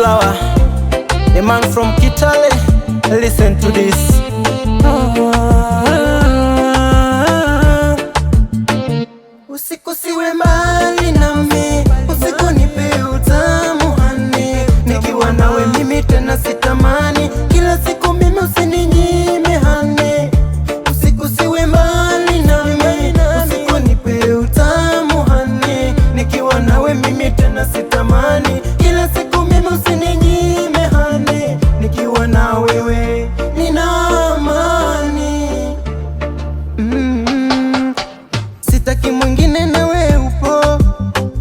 Flower, a man from Kitale. Listen to this. Usiku siwe mbali nami, usiku nipe utamu hani, nikiwa nawe mimi tena sitamani, kila siku mimi usininyime hani. Usiku siwe mbali nami, usiku nipe utamu hani, nikiwa nawe mimi tena sitamani, kila siku mimi usininyime hani, nikiwa na wewe nina amani. Sitaki mwingine nawe upo,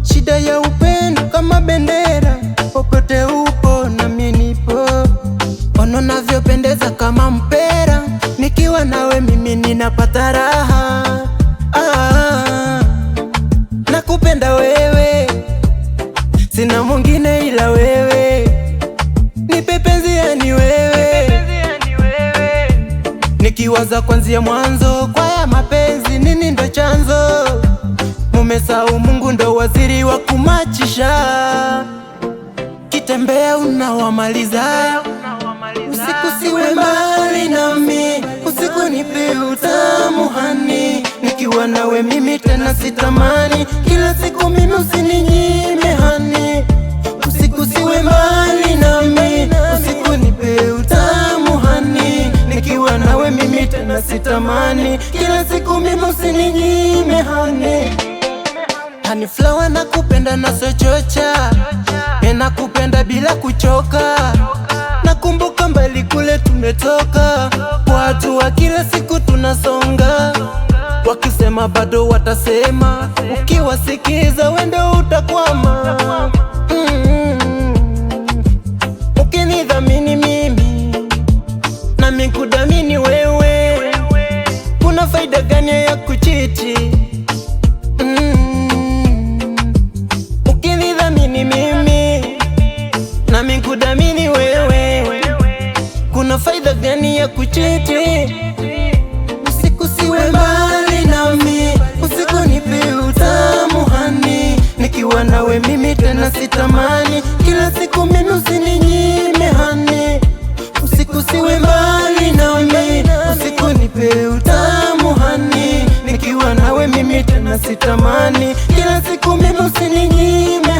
shida ya upendo kama bendera, popote upo na mimi nipo. Ono navyopendeza kama mpera, nikiwa nawe mimi ninapata raha. Nakupenda wewe, sina mwingine ila wewe, nipe penzi yani wewe. Nikiwaza kwanzia mwanzo kwa ya mapenzi, nini ndo chanzo? Mumesahau Mungu ndo waziri wa kumachisha, kitembea unawamaliza. Usiku siwe mbali nami, usiku nipe utamu hani, nikiwa nawe mimi tena sitamani, kila siku mimi usininyime hani. Usiku siwe mbali nami, usiku nipe utamu hani, nikiwa nawe mimi tena sitamani, kila siku mimi usininyime hani. Honey Flower, nakupenda na sochocha, nakupenda bila kuchoka. Nakumbuka mbali kule tumetoka, watu wa kila siku tunasonga, wakisema bado watasema, ukiwasikiza wendo utakwama. Ukinidhamini mimi nami kudhamini wewe, kuna faida gani ya kuchiti? Ukinidhamini mimi nami kudhamini wewe, kuna faida gani ya kuchiti? Usiku siwe mbali nami, usiku nipe utamu hani, nikiwa nawe mimi tena sitamani, kila siku mimi usininyime hani. Usiku siwe mbali nami, usiku nipe utamu hani, nikiwa nawe mimi tena sitamani, kila siku mimi usininyime